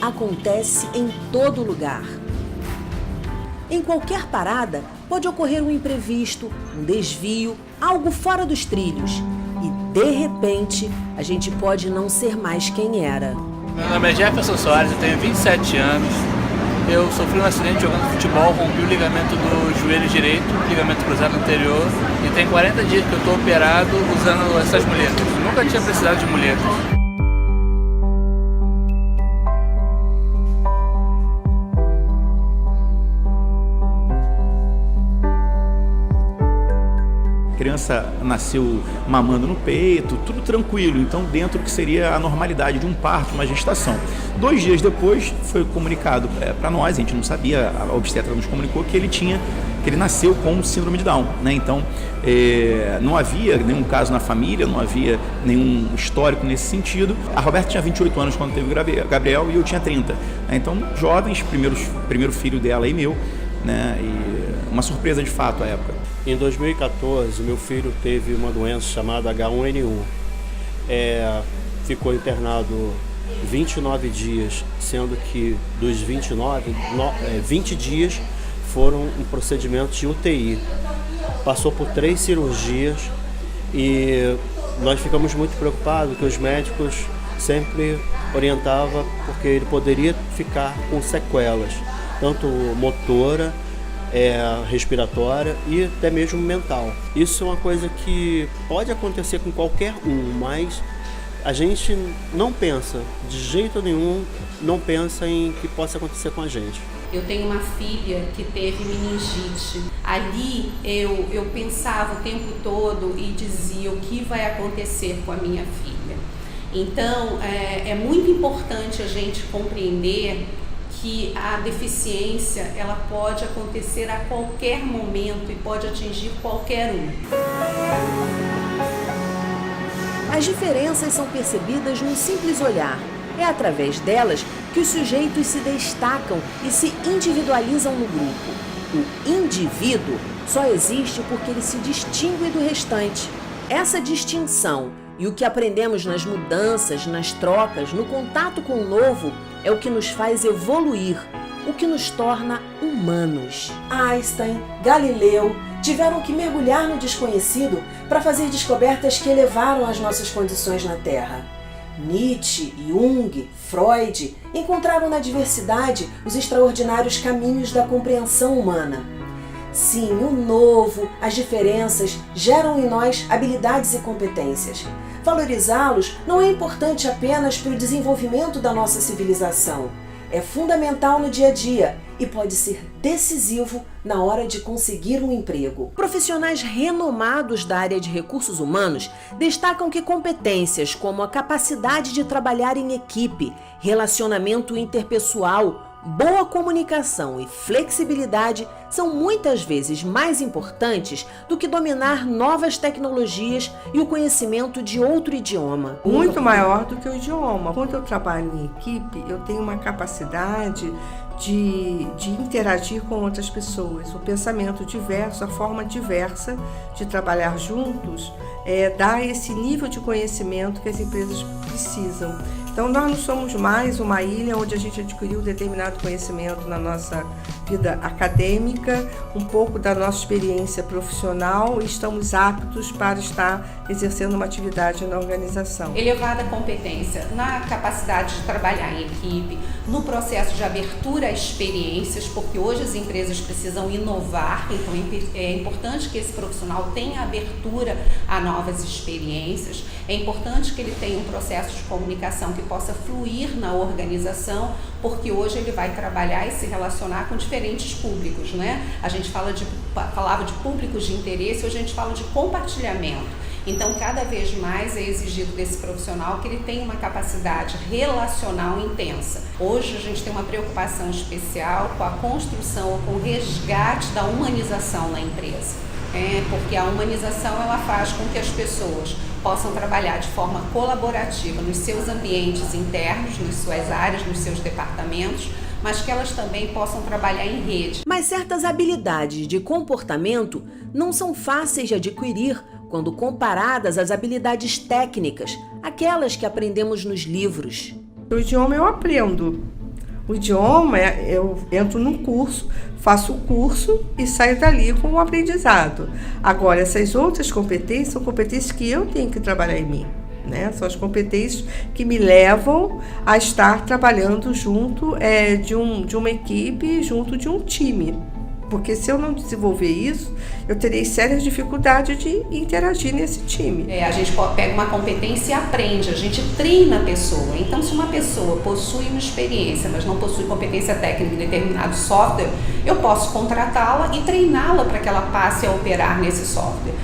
acontece em todo lugar. Em qualquer parada, pode ocorrer um imprevisto, um desvio, algo fora dos trilhos. E, de repente, a gente pode não ser mais quem era. Meu nome é Jefferson Soares, eu tenho 27 anos. Eu sofri um acidente jogando futebol, rompi o ligamento do joelho direito, ligamento cruzado anterior, e tem 40 dias que eu estou operado usando essas muletas. Nunca tinha precisado de muletas. A criança nasceu mamando no peito, tudo tranquilo, então dentro do que seria a normalidade de um parto, uma gestação. 2 dias depois foi comunicado para nós, a gente não sabia, a obstetra nos comunicou que ele nasceu com síndrome de Down, né? Então não havia nenhum caso na família, não havia nenhum histórico nesse sentido. A Roberta tinha 28 anos quando teve o Gabriel e eu tinha 30. Então jovens, primeiro filho dela e meu, né? E uma surpresa de fato à época. Em 2014, meu filho teve uma doença chamada H1N1. Ficou internado 29 dias, sendo que dos 20 dias foram um procedimento de UTI. Passou por 3 cirurgias e nós ficamos muito preocupados que os médicos sempre orientavam porque ele poderia ficar com sequelas, tanto motora, respiratória e até mesmo mental. Isso é uma coisa que pode acontecer com qualquer um, mas a gente não pensa, de jeito nenhum, não pensa em que possa acontecer com a gente. Eu tenho uma filha que teve meningite. Ali eu pensava o tempo todo e dizia o que vai acontecer com a minha filha. Então é muito importante a gente compreender que a deficiência ela pode acontecer a qualquer momento e pode atingir qualquer um. As diferenças são percebidas num simples olhar. É através delas que os sujeitos se destacam e se individualizam no grupo. O indivíduo só existe porque ele se distingue do restante. Essa distinção e o que aprendemos nas mudanças, nas trocas, no contato com o novo, é o que nos faz evoluir, o que nos torna humanos. Einstein, Galileu tiveram que mergulhar no desconhecido para fazer descobertas que elevaram as nossas condições na Terra. Nietzsche, Jung, Freud encontraram na diversidade os extraordinários caminhos da compreensão humana. Sim, o novo, as diferenças geram em nós habilidades e competências. Valorizá-los não é importante apenas para o desenvolvimento da nossa civilização. É fundamental no dia a dia e pode ser decisivo na hora de conseguir um emprego. Profissionais renomados da área de recursos humanos destacam que competências como a capacidade de trabalhar em equipe, relacionamento interpessoal, boa comunicação e flexibilidade são muitas vezes mais importantes do que dominar novas tecnologias e o conhecimento de outro idioma. Muito maior do que o idioma. Quando eu trabalho em equipe, eu tenho uma capacidade de interagir com outras pessoas. O pensamento diverso, a forma diversa de trabalhar juntos, dá esse nível de conhecimento que as empresas precisam. Então, nós não somos mais uma ilha onde a gente adquiriu determinado conhecimento na nossa vida acadêmica, um pouco da nossa experiência profissional e estamos aptos para estar exercendo uma atividade na organização. Elevada competência na capacidade de trabalhar em equipe, no processo de abertura a experiências, porque hoje as empresas precisam inovar, então é importante que esse profissional tenha abertura a novas experiências, é importante que ele tenha um processo de comunicação que possa fluir na organização, porque hoje ele vai trabalhar e se relacionar com diferentes públicos, né? A gente falava de públicos de interesse, hoje a gente fala de compartilhamento. Então, cada vez mais é exigido desse profissional que ele tenha uma capacidade relacional intensa. Hoje a gente tem uma preocupação especial com a construção, com o resgate da humanização na empresa. Porque a humanização ela faz com que as pessoas possam trabalhar de forma colaborativa nos seus ambientes internos, nas suas áreas, nos seus departamentos, mas que elas também possam trabalhar em rede. Mas certas habilidades de comportamento não são fáceis de adquirir quando comparadas às habilidades técnicas, aquelas que aprendemos nos livros. O idioma eu aprendo. O idioma, eu entro num curso, faço o curso e saio dali com o aprendizado. Agora, essas outras competências são competências que eu tenho que trabalhar em mim, né? São as competências que me levam a estar trabalhando junto de uma equipe, junto de um time. Porque se eu não desenvolver isso, eu terei sérias dificuldades de interagir nesse time. A gente pega uma competência e aprende, a gente treina a pessoa. Então, se uma pessoa possui uma experiência, mas não possui competência técnica em determinado software, eu posso contratá-la e treiná-la para que ela passe a operar nesse software.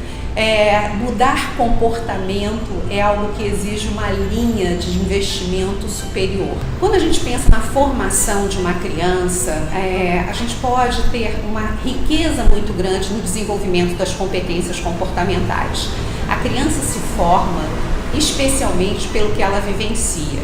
Mudar comportamento é algo que exige uma linha de investimento superior. Quando a gente pensa na formação de uma criança, a gente pode ter uma riqueza muito grande no desenvolvimento das competências comportamentais. A criança se forma especialmente pelo que ela vivencia.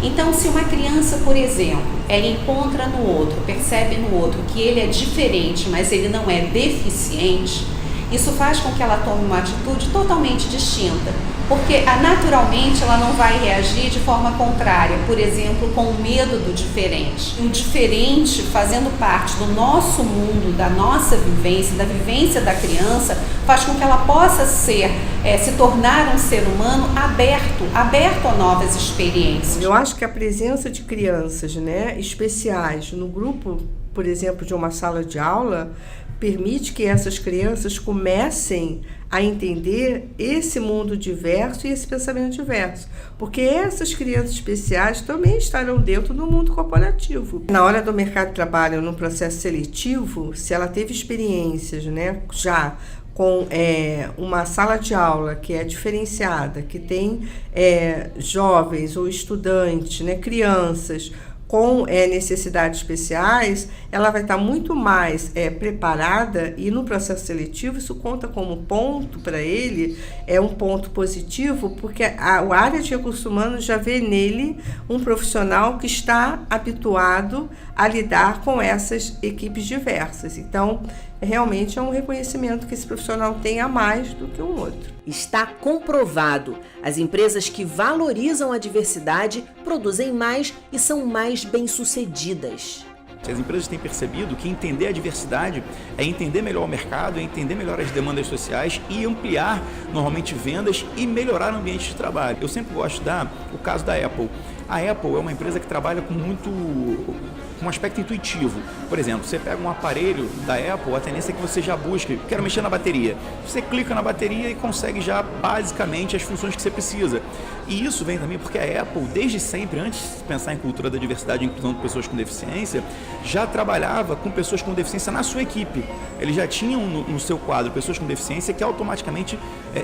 Então, se uma criança, por exemplo, ela encontra no outro, percebe no outro que ele é diferente, mas ele não é deficiente, isso faz com que ela tome uma atitude totalmente distinta, porque naturalmente ela não vai reagir de forma contrária, por exemplo, com o medo do diferente. O diferente, fazendo parte do nosso mundo, da nossa vivência, da vivência da criança, faz com que ela possa se tornar um ser humano aberto a novas experiências. Eu acho que a presença de crianças, especiais no grupo, por exemplo, de uma sala de aula, permite que essas crianças comecem a entender esse mundo diverso e esse pensamento diverso, porque essas crianças especiais também estarão dentro do mundo corporativo. Na hora do mercado de trabalho, no processo seletivo, se ela teve experiências, já com uma sala de aula que é diferenciada, que tem jovens ou estudantes, crianças, com necessidades especiais, ela vai estar muito mais preparada, e no processo seletivo isso conta como ponto para ele, um ponto positivo, porque a área de recursos humanos já vê nele um profissional que está habituado a lidar com essas equipes diversas. Então, realmente é um reconhecimento que esse profissional tem a mais do que um outro. Está comprovado. As empresas que valorizam a diversidade produzem mais e são mais bem-sucedidas. As empresas têm percebido que entender a diversidade é entender melhor o mercado, é entender melhor as demandas sociais e ampliar, normalmente, vendas e melhorar o ambiente de trabalho. Eu sempre gosto de dar o caso da Apple. A Apple é uma empresa que trabalha com um aspecto intuitivo. Por exemplo, você pega um aparelho da Apple, a tendência é que você já busque, quero mexer na bateria. Você clica na bateria e consegue já basicamente as funções que você precisa. E isso vem também porque a Apple, desde sempre, antes de pensar em cultura da diversidade e inclusão de pessoas com deficiência, já trabalhava com pessoas com deficiência na sua equipe. Eles já tinham no seu quadro pessoas com deficiência que automaticamente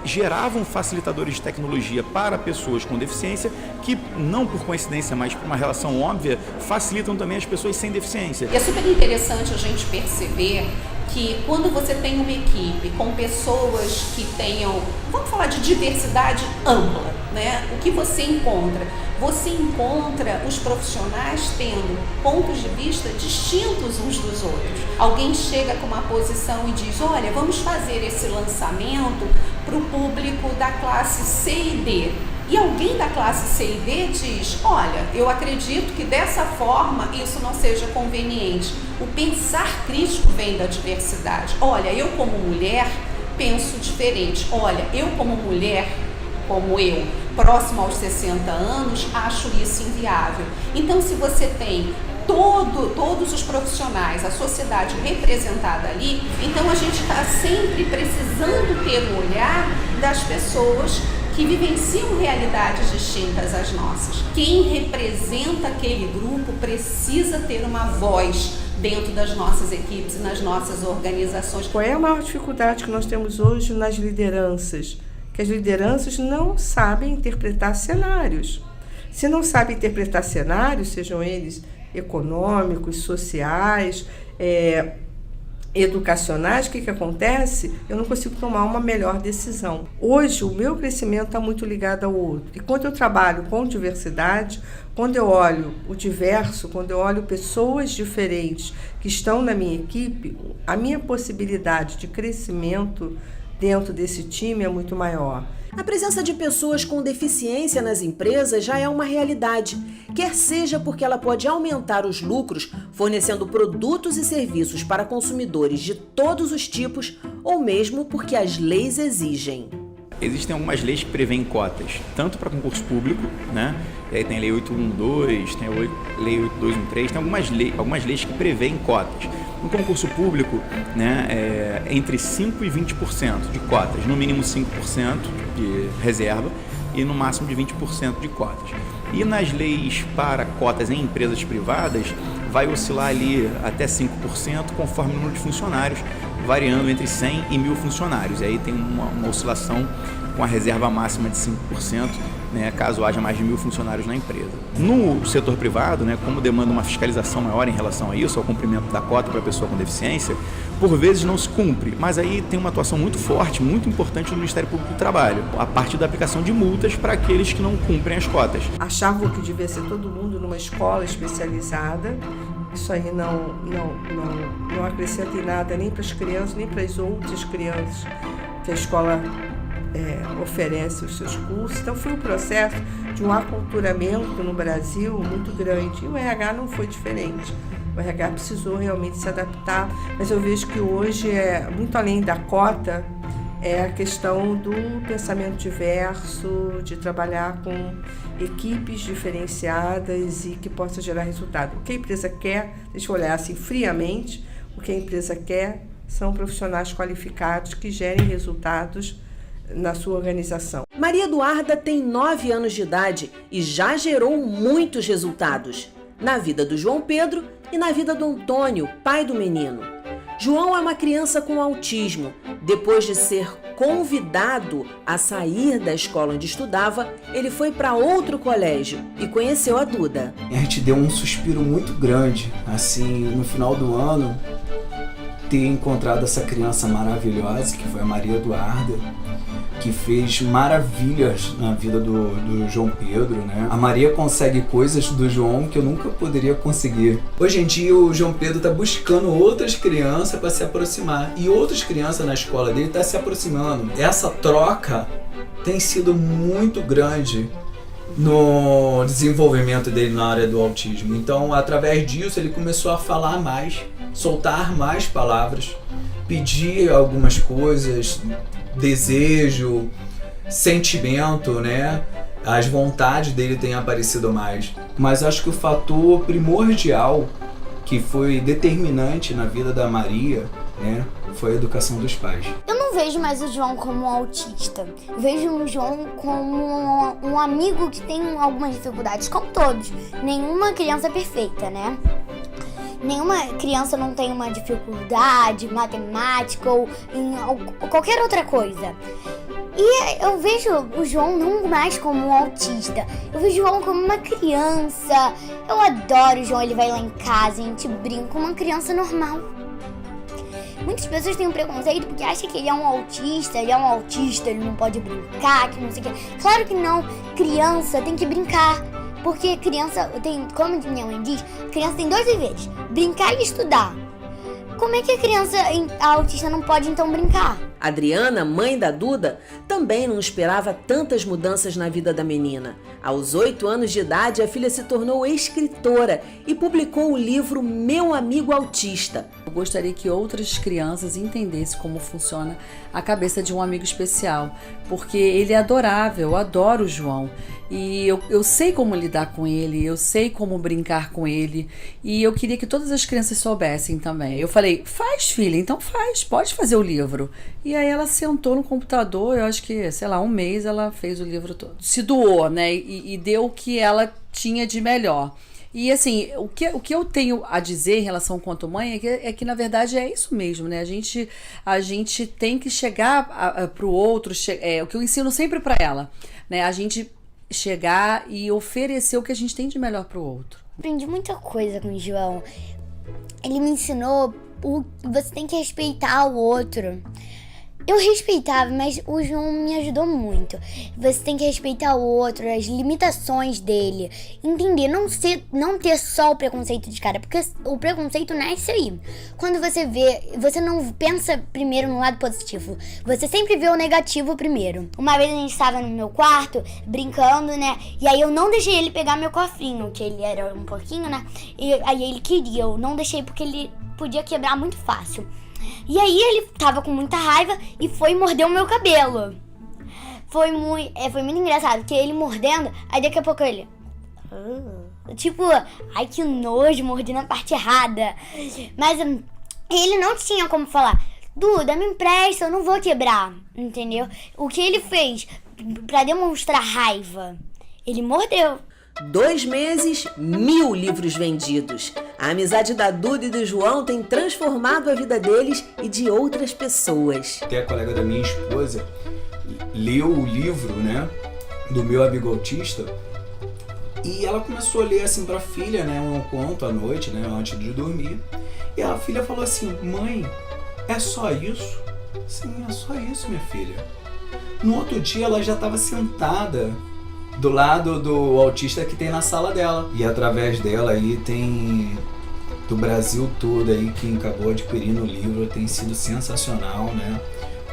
geravam facilitadores de tecnologia para pessoas com deficiência que, não por coincidência, mas por uma relação óbvia, facilitam também as pessoas sem deficiência. E é super interessante a gente perceber que quando você tem uma equipe com pessoas que tenham, vamos falar de diversidade ampla, o que você encontra? Você encontra os profissionais tendo pontos de vista distintos uns dos outros. Alguém chega com uma posição e diz, olha, vamos fazer esse lançamento para o público da classe C e D. E alguém da classe C e D diz, olha, eu acredito que dessa forma isso não seja conveniente. O pensar crítico vem da diversidade. Olha, eu como mulher penso diferente. Olha, eu como mulher, como eu, próximo aos 60 anos, acho isso inviável. Então, se você tem todos os profissionais, a sociedade representada ali, então a gente está sempre precisando ter o olhar das pessoas que vivenciam realidades distintas às nossas. Quem representa aquele grupo precisa ter uma voz dentro das nossas equipes e nas nossas organizações. Qual é a maior dificuldade que nós temos hoje nas lideranças? Que as lideranças não sabem interpretar cenários. Se não sabem interpretar cenários, sejam eles econômicos, sociais, educacionais, o que acontece? Eu não consigo tomar uma melhor decisão. Hoje, o meu crescimento está muito ligado ao outro. E quando eu trabalho com diversidade, quando eu olho o diverso, quando eu olho pessoas diferentes que estão na minha equipe, a minha possibilidade de crescimento dentro desse time é muito maior. A presença de pessoas com deficiência nas empresas já é uma realidade, quer seja porque ela pode aumentar os lucros fornecendo produtos e serviços para consumidores de todos os tipos, ou mesmo porque as leis exigem. Existem algumas leis que prevêem cotas, tanto para concurso público, né? E aí tem a Lei 8112, tem a Lei 8213, tem algumas leis que prevêem cotas. No concurso público, né, entre 5% e 20% de cotas, no mínimo 5% de reserva e no máximo de 20% de cotas. E nas leis para cotas em empresas privadas, vai oscilar ali até 5% conforme o número de funcionários, variando entre 100 e 1.000 funcionários. E aí tem uma oscilação com a reserva máxima de 5%, né, caso haja mais de 1.000 funcionários na empresa. No setor privado, né, como demanda uma fiscalização maior em relação a isso, ao cumprimento da cota para a pessoa com deficiência, por vezes não se cumpre, mas aí tem uma atuação muito forte, muito importante do Ministério Público do Trabalho, a partir da aplicação de multas para aqueles que não cumprem as cotas. Achavam que devia ser todo mundo numa escola especializada. Isso aí não acrescenta em nada nem para as crianças, nem para as outras crianças que a escola oferece os seus cursos. Então foi um processo de um aculturamento no Brasil muito grande, e o RH não foi diferente. O RH precisou realmente se adaptar, mas eu vejo que hoje, muito além da cota, é a questão do pensamento diverso, de trabalhar com equipes diferenciadas e que possa gerar resultado. O que a empresa quer, deixa eu olhar assim friamente, o que a empresa quer são profissionais qualificados que gerem resultados na sua organização. Maria Eduarda tem 9 anos de idade e já gerou muitos resultados na vida do João Pedro e na vida do Antônio, pai do menino. João é uma criança com autismo. Depois de ser convidado a sair da escola onde estudava, ele foi para outro colégio e conheceu a Duda. A gente deu um suspiro muito grande, assim, no final do ano, ter encontrado essa criança maravilhosa, que foi a Maria Eduarda, que fez maravilhas na vida do João Pedro, né? A Maria consegue coisas do João que eu nunca poderia conseguir. Hoje em dia o João Pedro está buscando outras crianças para se aproximar, e outras crianças na escola dele estão se aproximando. Essa troca tem sido muito grande no desenvolvimento dele na área do autismo. Então, através disso, ele começou a falar mais, soltar mais palavras, pedir algumas coisas, desejo, sentimento, né? As vontades dele têm aparecido mais. Mas acho que o fator primordial que foi determinante na vida da Maria, né, foi a educação dos pais. Eu não vejo mais o João como um autista. Eu vejo o João como um amigo que tem algumas dificuldades, como todos. Nenhuma criança é perfeita, né? Nenhuma criança não tem uma dificuldade matemática ou em qualquer outra coisa. E eu vejo o João não mais como um autista. Eu vejo o João como uma criança. Eu adoro o João, ele vai lá em casa, a gente brinca como uma criança normal. Muitas pessoas têm um preconceito porque acham que ele é um autista, ele não pode brincar, que não sei o quê. Claro que não, criança tem que brincar. Porque criança tem, como minha mãe diz, criança tem 2 deveres, brincar e estudar. Como é que a criança autista não pode então brincar? Adriana, mãe da Duda, também não esperava tantas mudanças na vida da menina. Aos 8 anos de idade, a filha se tornou escritora e publicou o livro Meu Amigo Autista. Eu gostaria que outras crianças entendessem como funciona a cabeça de um amigo especial, porque ele é adorável, eu adoro o João. E eu sei como lidar com ele, eu sei como brincar com ele, e eu queria que todas as crianças soubessem também. Eu falei, faz, filha, então faz, pode fazer o livro. E aí ela sentou no computador, eu acho que, sei lá, 1 mês ela fez o livro todo. Se doou, né, e deu o que ela tinha de melhor. E assim, o que eu tenho a dizer em relação ao Quanto Mãe é que na verdade é isso mesmo, né? A gente tem que chegar pro outro, o que eu ensino sempre para ela, né? A gente chegar e oferecer o que a gente tem de melhor pro outro. Aprendi muita coisa com o João. Ele me ensinou você tem que respeitar o outro. Eu respeitava, mas o João me ajudou muito. Você tem que respeitar o outro, as limitações dele. Entender, não ter só o preconceito de cara, porque o preconceito nasce aí. Quando você vê, você não pensa primeiro no lado positivo. Você sempre vê o negativo primeiro. Uma vez a gente estava no meu quarto, brincando, né? E aí eu não deixei ele pegar meu cofrinho, que ele era um pouquinho, né? E aí ele queria, eu não deixei porque ele podia quebrar muito fácil. E aí ele tava com muita raiva e foi e mordeu o meu cabelo. Foi muito engraçado, porque ele mordendo, aí daqui a pouco ele... tipo, ai que nojo, mordi na parte errada. Mas ele não tinha como falar, Duda, me empresta, eu não vou quebrar, entendeu? O que ele fez pra demonstrar raiva? Ele mordeu. 2 meses, 1000 livros vendidos. A amizade da Duda e do João tem transformado a vida deles e de outras pessoas. Até a colega da minha esposa leu o livro, né, do meu amigo autista, e ela começou a ler assim pra filha, né, um conto à noite, né, antes de dormir. E a filha falou assim: mãe, é só isso? Sim, é só isso, minha filha. No outro dia ela já estava sentada do lado do autista que tem na sala dela. E através dela aí tem do Brasil todo aí quem acabou adquirindo o livro. Tem sido sensacional, né?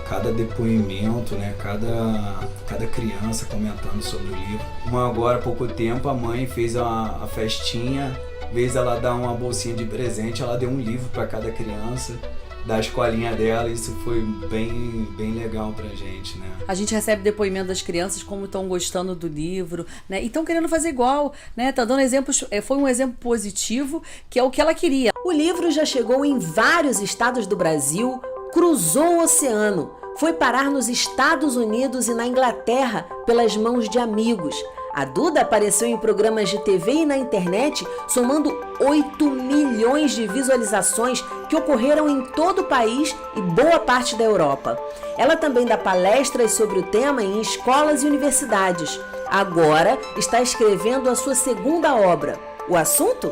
Cada depoimento, né? Cada criança comentando sobre o livro. Agora há pouco tempo a mãe fez a festinha. Em vez dela dar uma bolsinha de presente, ela deu um livro para cada criança da escolinha dela. Isso foi bem legal pra gente, né? A gente recebe depoimento das crianças, como estão gostando do livro, né? E estão querendo fazer igual, né? Tá dando exemplos, foi um exemplo positivo, que é o que ela queria. O livro já chegou em vários estados do Brasil, cruzou o oceano, foi parar nos Estados Unidos e na Inglaterra pelas mãos de amigos. A Duda apareceu em programas de TV e na internet, somando 8 milhões de visualizações que ocorreram em todo o país e boa parte da Europa. Ela também dá palestras sobre o tema em escolas e universidades. Agora está escrevendo a sua segunda obra. O assunto?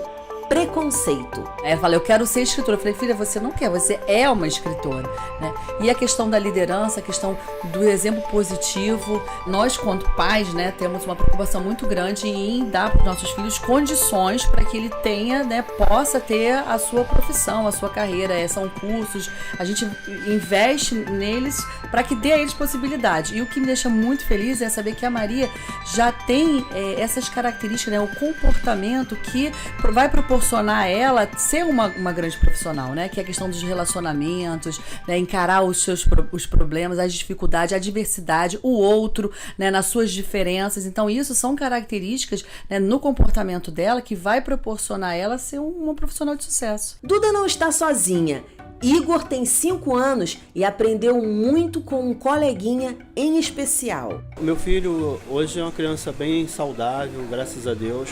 Preconceito. Ela falou, eu quero ser escritora. Eu falei, filha, você não quer, você é uma escritora, né? E a questão da liderança, a questão do exemplo positivo, nós, quanto pais, né, temos uma preocupação muito grande em dar para os nossos filhos condições para que ele tenha, né, possa ter a sua profissão, a sua carreira. São cursos, a gente investe neles para que dê a eles possibilidade. E o que me deixa muito feliz é saber que a Maria já tem essas características, né, o comportamento que vai proporcionar a ela ser uma grande profissional, né? Que é a questão dos relacionamentos, né? Encarar os problemas, as dificuldades, a diversidade, o outro, né? Nas suas diferenças. Então isso são características, né, no comportamento dela que vai proporcionar a ela ser uma profissional de sucesso. Duda não está sozinha. Igor tem 5 anos e aprendeu muito com um coleguinha em especial. Meu filho hoje é uma criança bem saudável, graças a Deus.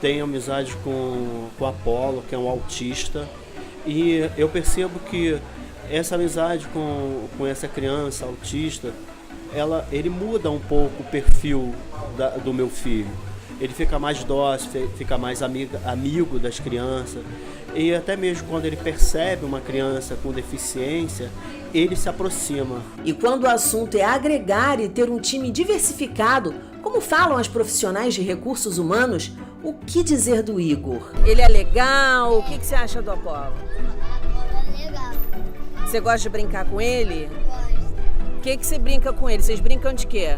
Tenho amizade com o Apolo, que é um autista, e eu percebo que essa amizade com essa criança autista, ele muda um pouco o perfil do meu filho. Ele fica mais dócil, fica mais amigo das crianças, e até mesmo quando ele percebe uma criança com deficiência, ele se aproxima. E quando o assunto é agregar e ter um time diversificado, como falam as profissionais de recursos humanos, o que dizer do Igor? Ele é legal? O que você acha do Apolo? É legal. Você gosta de brincar com ele? Gosto. O que você brinca com ele? Vocês brincam de quê?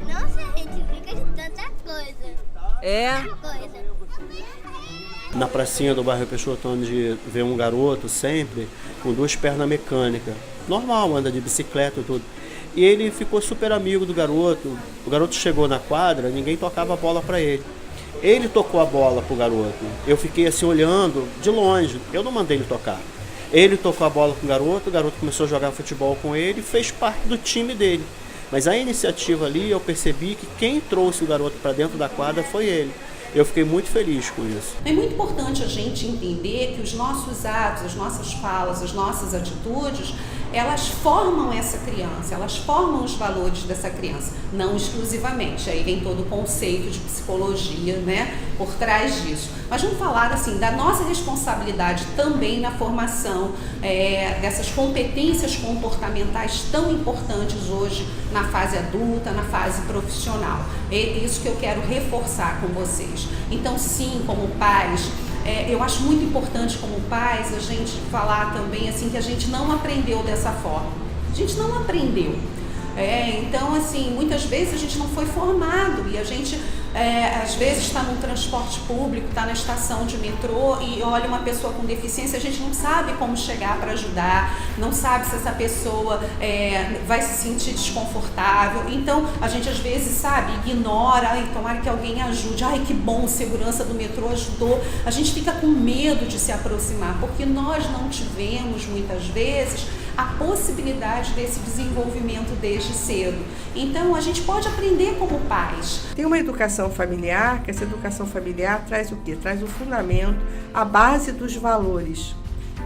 Não sei, a gente brinca de tanta coisa. É? Tanta coisa. Na pracinha do bairro Peixoto, onde vê um garoto sempre com 2 pernas mecânicas. Normal, anda de bicicleta e tudo. E ele ficou super amigo do garoto. O garoto chegou na quadra, ninguém tocava a bola para ele. Ele tocou a bola pro garoto. Eu fiquei assim olhando de longe. Eu não mandei ele tocar. Ele tocou a bola pro garoto, o garoto começou a jogar futebol com ele e fez parte do time dele. Mas a iniciativa ali, eu percebi que quem trouxe o garoto para dentro da quadra foi ele. Eu fiquei muito feliz com isso. É muito importante a gente entender que os nossos atos, as nossas falas, as nossas atitudes, elas formam essa criança, elas formam os valores dessa criança, não exclusivamente. Aí vem todo o conceito de psicologia, né, por trás disso. Mas vamos falar assim da nossa responsabilidade também na formação dessas competências comportamentais tão importantes hoje na fase adulta, na fase profissional. É isso que eu quero reforçar com vocês. Então, sim, como pais, eu acho muito importante como pais a gente falar também assim que a gente não aprendeu dessa forma. A gente não aprendeu. Então, assim, muitas vezes a gente não foi formado e a gente, às vezes, está no transporte público, está na estação de metrô e olha uma pessoa com deficiência, a gente não sabe como chegar para ajudar, não sabe se essa pessoa vai se sentir desconfortável. Então, a gente, às vezes, sabe, ignora, ai, tomara que alguém ajude, ai, que bom, segurança do metrô ajudou. A gente fica com medo de se aproximar, porque nós não tivemos, muitas vezes, a possibilidade desse desenvolvimento desde cedo. Então, a gente pode aprender como pais. Tem uma educação familiar, que essa educação familiar traz o quê? Traz o fundamento, a base dos valores.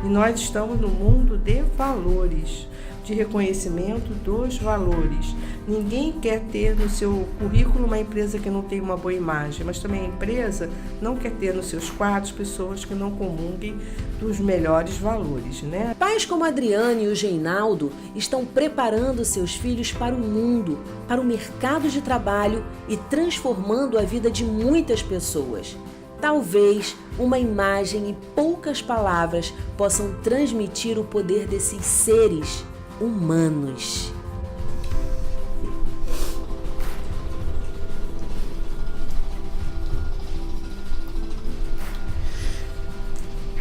E nós estamos no mundo de valores, de reconhecimento dos valores. Ninguém quer ter no seu currículo uma empresa que não tem uma boa imagem, mas também a empresa não quer ter nos seus quadros pessoas que não comunguem dos melhores valores, né? Pais como a Adriane e o Geinaldo estão preparando seus filhos para o mundo, para o mercado de trabalho e transformando a vida de muitas pessoas. Talvez uma imagem e poucas palavras possam transmitir o poder desses seres humanos.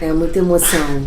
É muita emoção.